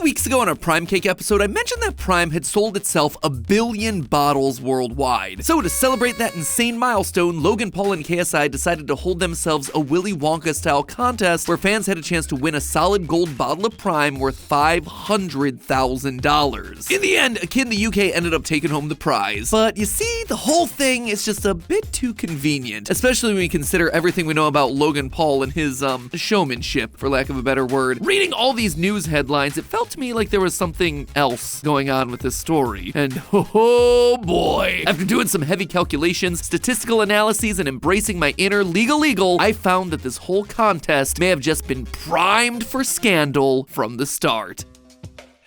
weeks ago on our Prime Cake episode, I mentioned that Prime had sold itself 1 billion bottles worldwide. So to celebrate that insane milestone, Logan Paul and KSI decided to hold themselves a Willy Wonka-style contest where fans had a chance to win a solid gold bottle of Prime worth $500,000. In the end, a kid in the UK ended up taking home the prize. But you see, the whole thing is just a bit too convenient, especially when you consider everything we know about Logan Paul and his, showmanship, for lack of a better word. Reading all these news headlines, it felt to me like there was something else going on with this story. And oh boy, after doing some heavy calculations, statistical analyses, and embracing my inner legal, I found that this whole contest may have just been primed for scandal from the start.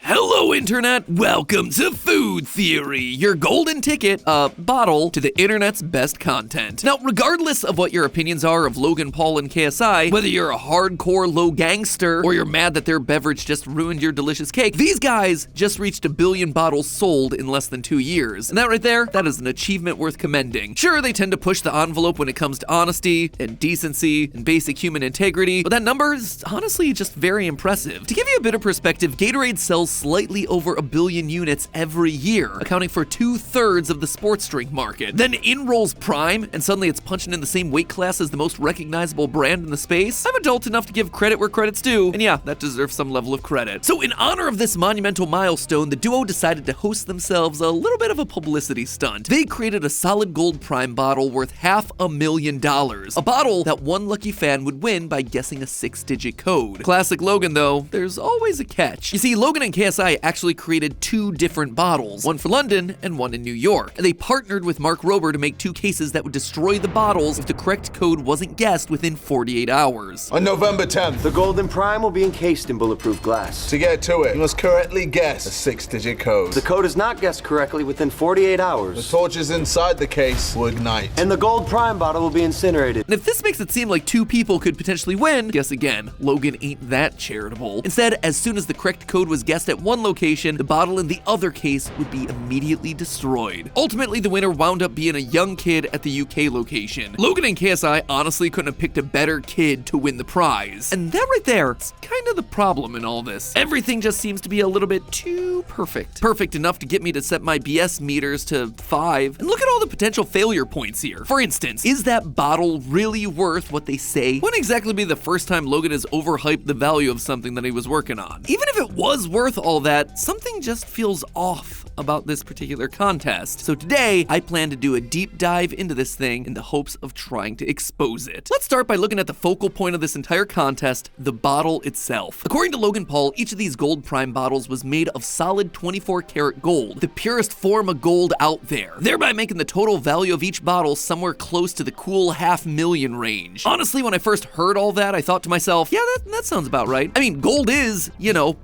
Hello, Internet! Welcome to Food Theory, your golden ticket, bottle to the internet's best content. Now, regardless of what your opinions are of Logan Paul and KSI, whether you're a hardcore low gangster or you're mad that their beverage just ruined your delicious cake, these guys just reached 1 billion bottles sold in less than 2 years. And that right there, that is an achievement worth commending. Sure, they tend to push the envelope when it comes to honesty and decency and basic human integrity, but that number is honestly just very impressive. To give you a bit of perspective, Gatorade sells slightly over 1 billion units every year, accounting for 2/3 of the sports drink market. Then in rolls Prime, and suddenly it's punching in the same weight class as the most recognizable brand in the space. I'm adult enough to give credit where credit's due, and yeah, that deserves some level of credit. So in honor of this monumental milestone, the duo decided to host themselves a little bit of a publicity stunt. They created a solid gold Prime bottle worth $500,000, a bottle that one lucky fan would win by guessing a 6-digit code. Classic Logan though, there's always a catch. You see, Logan and KSI actually created 2 different bottles, one for London and one in New York. And they partnered with Mark Rober to make 2 cases that would destroy the bottles if the correct code wasn't guessed within 48 hours. On November 10th, The Golden Prime will be encased in bulletproof glass. to get to it, you must correctly guess a 6-digit code. The code is not guessed correctly within 48 The hours. torches inside the case will ignite. And the Gold Prime bottle will be incinerated. And if this makes it seem like 2 people could potentially win, guess again, Logan ain't that charitable. Instead, as soon as the correct code was guessed at one location, the bottle in the other case would be immediately destroyed. Ultimately, the winner wound up being a young kid at the UK location. Logan and KSI honestly couldn't have picked a better kid to win the prize. And that right there, it's kind of the problem in all this. Everything just seems to be a little bit too perfect. Perfect enough to get me to set my BS meters to 5. And look at all the potential failure points here. For instance, is that bottle really worth what they say? Wouldn't exactly be the first time Logan has overhyped the value of something that he was working on. Even if it was worth all that, something just feels off about this particular contest. So today, I plan to do a deep dive into this thing in the hopes of trying to expose it. Let's start by looking at the focal point of this entire contest, the bottle itself. According to Logan Paul, each of these gold Prime bottles was made of solid 24-karat gold, the purest form of gold out there, thereby making the total value of each bottle somewhere close to the cool $500,000 range. Honestly, when I first heard all that, I thought to myself, yeah, that sounds about right. I mean, gold is,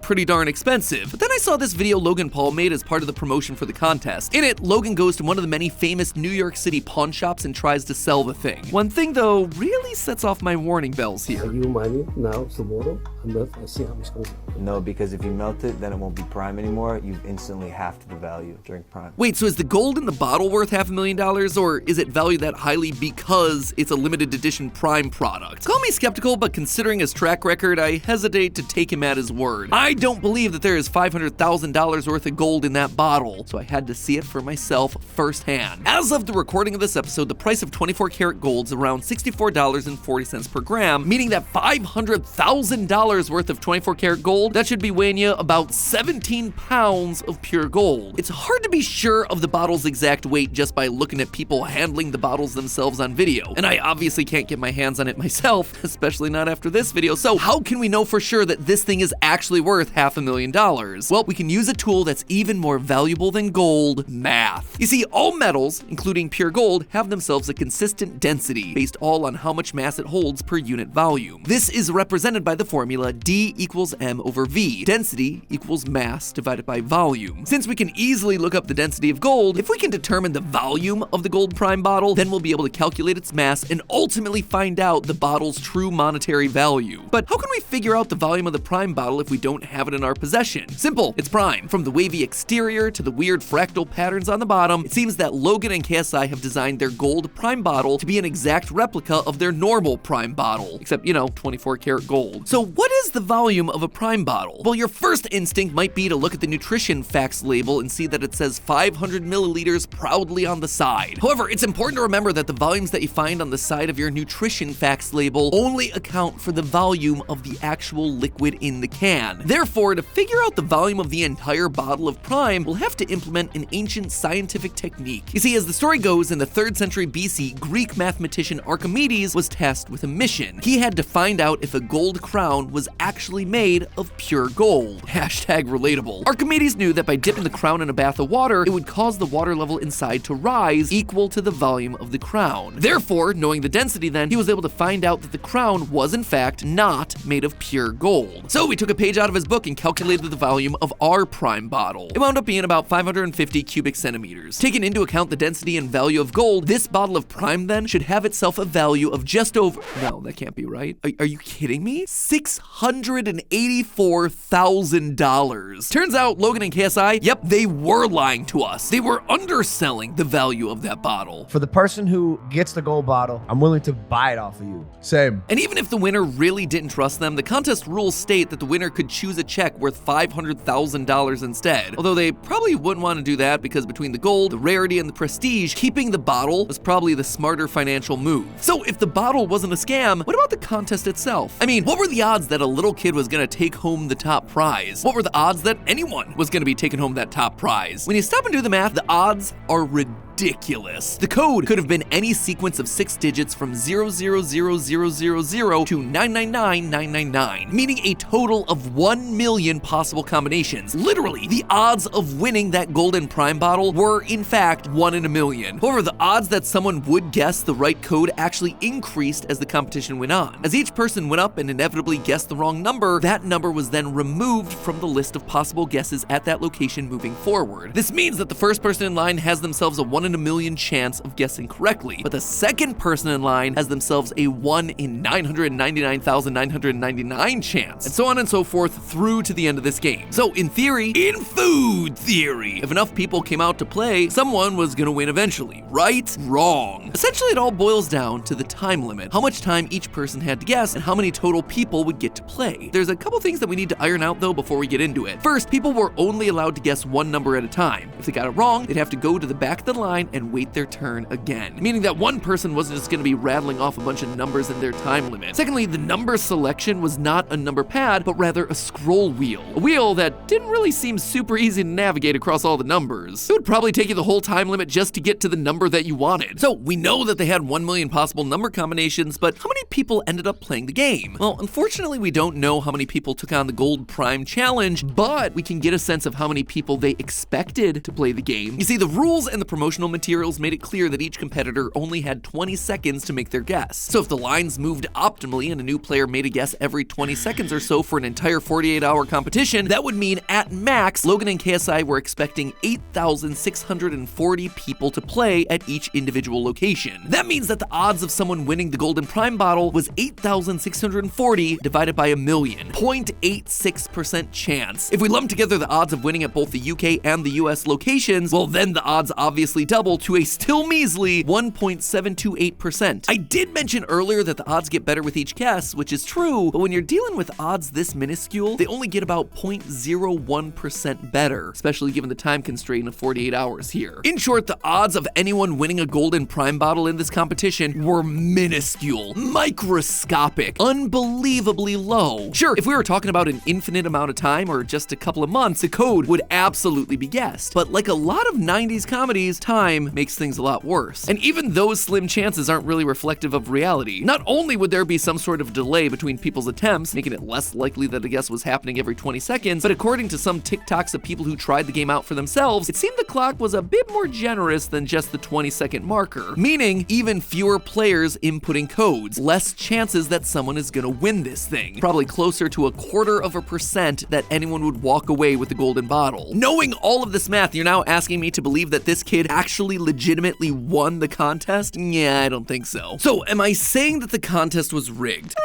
pretty darn expensive. But then I saw this video Logan Paul made as part of the promotion for the contest. In it, Logan goes to one of the many famous New York City pawn shops and tries to sell the thing. One thing though really sets off my warning bells here. Are you mining now, tomorrow? And I see how much comes out. No, because if you melt it, then it won't be Prime anymore. You instantly halved the value during Prime. Wait, so is the gold in the bottle worth $500,000, or is it valued that highly because it's a limited edition Prime product? Call me skeptical, but considering his track record, I hesitate to take him at his word. I don't believe that there is $500,000 worth of gold in that bottle, so I had to see it for myself firsthand. As of the recording of this episode, the price of 24-karat gold is around $64.40 per gram, meaning that $500,000 worth of 24-karat gold, that should be weighing you about 17 pounds of pure gold. It's hard to be sure of the bottle's exact weight just by looking at people handling the bottles themselves on video, and I obviously can't get my hands on it myself, especially not after this video, so how can we know for sure that this thing is actually worth $500,000? Well, we can use a tool that's even more valuable than gold, math. You see, all metals, including pure gold, have themselves a consistent density based all on how much mass it holds per unit volume. This is represented by the formula D equals M over V. Density equals mass divided by volume. Since we can easily look up the density of gold, if we can determine the volume of the gold Prime bottle, then we'll be able to calculate its mass and ultimately find out the bottle's true monetary value. But how can we figure out the volume of the Prime bottle if we don't have it in our possession? Simple, it's Prime. From the wavy exterior to the weird fractal patterns on the bottom, it seems that Logan and KSI have designed their gold Prime bottle to be an exact replica of their normal Prime bottle, except, 24-karat gold. So what is the volume of a prime bottle? Well, your first instinct might be to look at the nutrition facts label and see that it says 500 milliliters proudly on the side. However, it's important to remember that the volumes that you find on the side of your nutrition facts label only account for the volume of the actual liquid in the can. Therefore, to figure out the volume of the entire bottle of prime, we'll have to implement an ancient scientific technique. You see, as the story goes, in the 3rd century BC, Greek mathematician Archimedes was tasked with a mission. He had to find out if a gold crown was actually made of pure gold. Hashtag relatable. Archimedes knew that by dipping the crown in a bath of water, it would cause the water level inside to rise, equal to the volume of the crown. Therefore, knowing the density then, he was able to find out that the crown was in fact not made of pure gold. So we took a page out of his book and calculated the volume of our prime bottle. It wound up being about 550 cubic centimeters. Taking into account the density and value of gold, this bottle of prime then should have itself a value of just over, no, that can't be right. Are you kidding me? $684,000. Turns out Logan and KSI, yep, they were lying to us. They were underselling the value of that bottle. For the person who gets the gold bottle, I'm willing to buy it off of you. Same. And even if the winner really didn't trust them, the contest rules state that the winner could choose a check worth $500,000 instead. Although they probably wouldn't want to do that because between the gold, the rarity, and the prestige, keeping the bottle was probably the smarter financial move. So if the bottle wasn't a scam, what about the contest itself? I mean, what were the odds that a little kid was gonna take home the top prize? What were the odds that anyone was gonna be taking home that top prize? When you stop and do the math, the odds are ridiculous. The code could have been any sequence of 6 digits from 00000 to 999999, meaning a total of 1 million possible combinations. Literally, the odds of winning that golden prime bottle were in fact 1 in a million. However, the odds that someone would guess the right code actually increased as the competition went on. As each person went up and inevitably guessed the wrong number, that number was then removed from the list of possible guesses at that location moving forward. This means that the first person in line has themselves a 1 in a million chance of guessing correctly, but the second person in line has themselves a 1 in 999,999 chance, and so on and so forth through to the end of this game. So in theory, in food theory, if enough people came out to play, someone was gonna win eventually, right? Wrong. Essentially, it all boils down to the time limit, how much time each person had to guess, and how many total people would get to play. There's a couple things that we need to iron out though before we get into it. First, people were only allowed to guess 1 number at a time. If they got it wrong, they'd have to go to the back of the line and wait their turn again, meaning that one person wasn't just going to be rattling off a bunch of numbers in their time limit. Secondly, the number selection was not a number pad, but rather a scroll wheel. A wheel that didn't really seem super easy to navigate across all the numbers. It would probably take you the whole time limit just to get to the number that you wanted. So we know that they had 1 million possible number combinations, but how many people ended up playing the game? Well, unfortunately, we don't know how many people took on the Gold Prime Challenge, but we can get a sense of how many people they expected to play the game. You see, the rules and the promotional materials made it clear that each competitor only had 20 seconds to make their guess. So if the lines moved optimally and a new player made a guess every 20 seconds or so for an entire 48-hour competition, that would mean at max, Logan and KSI were expecting 8,640 people to play at each individual location. That means that the odds of someone winning the Golden Prime bottle was 8,640 divided by a million, 0.86% chance. If we lump together the odds of winning at both the UK and the US locations, well then the odds obviously double to a still measly 1.728%. I did mention earlier that the odds get better with each guess, which is true, but when you're dealing with odds this minuscule, they only get about 0.01% better, especially given the time constraint of 48 hours here. In short, the odds of anyone winning a Golden Prime bottle in this competition were minuscule, microscopic, unbelievably low. Sure, if we were talking about an infinite amount of time or just a couple of months, a code would absolutely be guessed. But like a lot of 90s comedies, time makes things a lot worse. And even those slim chances aren't really reflective of reality. Not only would there be some sort of delay between people's attempts, making it less likely that a guess was happening every 20 seconds, but according to some TikToks of people who tried the game out for themselves, it seemed the clock was a bit more generous than just the 20-second marker, meaning even fewer players inputting codes, less chances that someone is gonna win this thing, probably closer to 0.25% that anyone would walk away with the golden bottle. Knowing all of this math, you're now asking me to believe that this kid actually legitimately won the contest? Yeah, I don't think so. So, am I saying that the contest was rigged?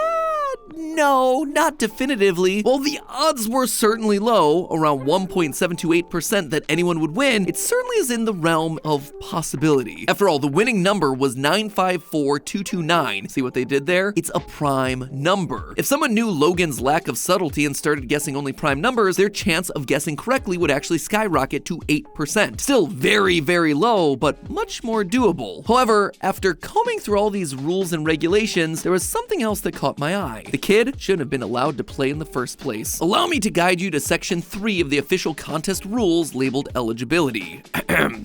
no, not definitively. While the odds were certainly low, around 1.728% that anyone would win, it certainly is in the realm of possibility. After all, the winning number was 954229. See what they did there? It's a prime number. If someone knew Logan's lack of subtlety and started guessing only prime numbers, their chance of guessing correctly would actually skyrocket to 8%. Still very, very low, but much more doable. However, after combing through all these rules and regulations, there was something else that caught my eye. The kid shouldn't have been allowed to play in the first place. Allow me to guide you to section 3 of the official contest rules labeled eligibility.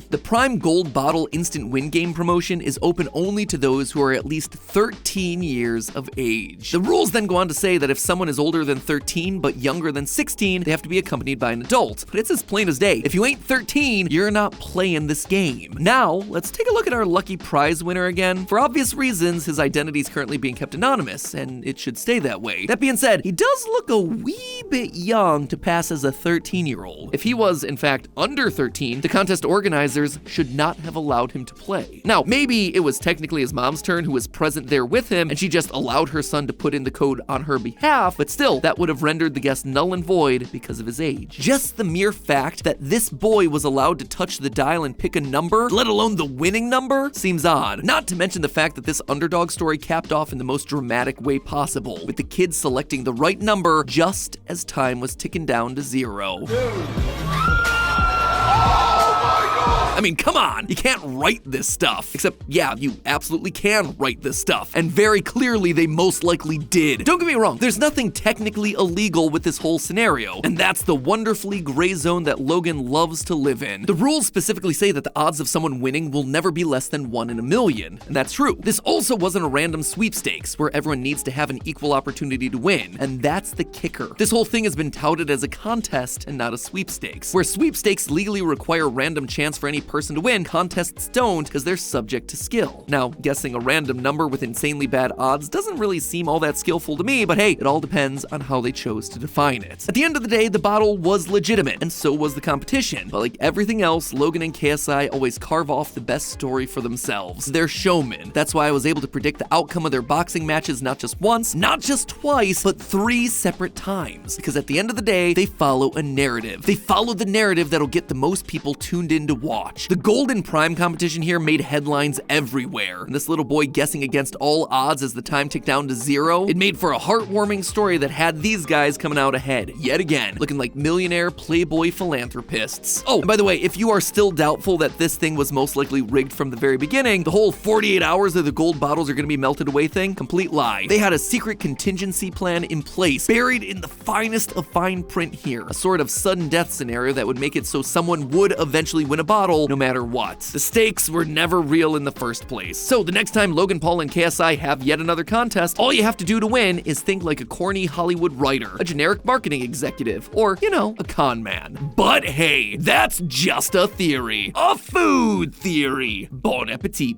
The Prime Gold Bottle Instant Win Game promotion is open only to those who are at least 13 years of age. The rules then go on to say that if someone is older than 13 but younger than 16, they have to be accompanied by an adult. But it's as plain as day. If you ain't 13, you're not playing this game. Now, let's take a look at our lucky prize winner again. For obvious reasons, his identity is currently being kept anonymous, and it should stay that way. That being said, he does look a wee bit young to pass as a 13-year-old. If he was, in fact, under 13, the contest organizers should not have allowed him to play. Now, maybe it was technically his mom's turn who was present there with him, and she just allowed her son to put in the code on her behalf, but still, that would have rendered the guess null and void because of his age. Just the mere fact that this boy was allowed to touch the dial and pick a number, let alone the winning number, seems odd. Not to mention the fact that this underdog story capped off in the most dramatic way possible, with the kid selecting the right number just as time was ticking down to 0. I mean, come on, you can't write this stuff. Except, yeah, you absolutely can write this stuff. And very clearly, they most likely did. Don't get me wrong, there's nothing technically illegal with this whole scenario. And that's the wonderfully gray zone that Logan loves to live in. The rules specifically say that the odds of someone winning will never be less than 1 in a million. And that's true. This also wasn't a random sweepstakes, where everyone needs to have an equal opportunity to win. And that's the kicker. This whole thing has been touted as a contest and not a sweepstakes. Where sweepstakes legally require random chance for any person to win, contests don't because they're subject to skill. Now, guessing a random number with insanely bad odds doesn't really seem all that skillful to me, but hey, it all depends on how they chose to define it. At the end of the day, the bottle was legitimate, and so was the competition. But like everything else, Logan and KSI always carve off the best story for themselves. They're showmen. That's why I was able to predict the outcome of their boxing matches not just once, not just twice, but 3 separate times. Because at the end of the day, they follow a narrative. They follow the narrative that'll get the most people tuned in to watch. The Golden Prime competition here made headlines everywhere, and this little boy guessing against all odds as the time ticked down to 0, it made for a heartwarming story that had these guys coming out ahead, yet again, looking like millionaire playboy philanthropists. Oh, and by the way, if you are still doubtful that this thing was most likely rigged from the very beginning, the whole 48 hours of the gold bottles are gonna be melted away thing, complete lie. They had a secret contingency plan in place, buried in the finest of fine print here, a sort of sudden death scenario that would make it so someone would eventually win a bottle no matter what. The stakes were never real in the first place. So the next time Logan Paul and KSI have yet another contest, all you have to do to win is think like a corny Hollywood writer, a generic marketing executive, or, you know, a con man. But hey, that's just a theory. A food theory. Bon appetit.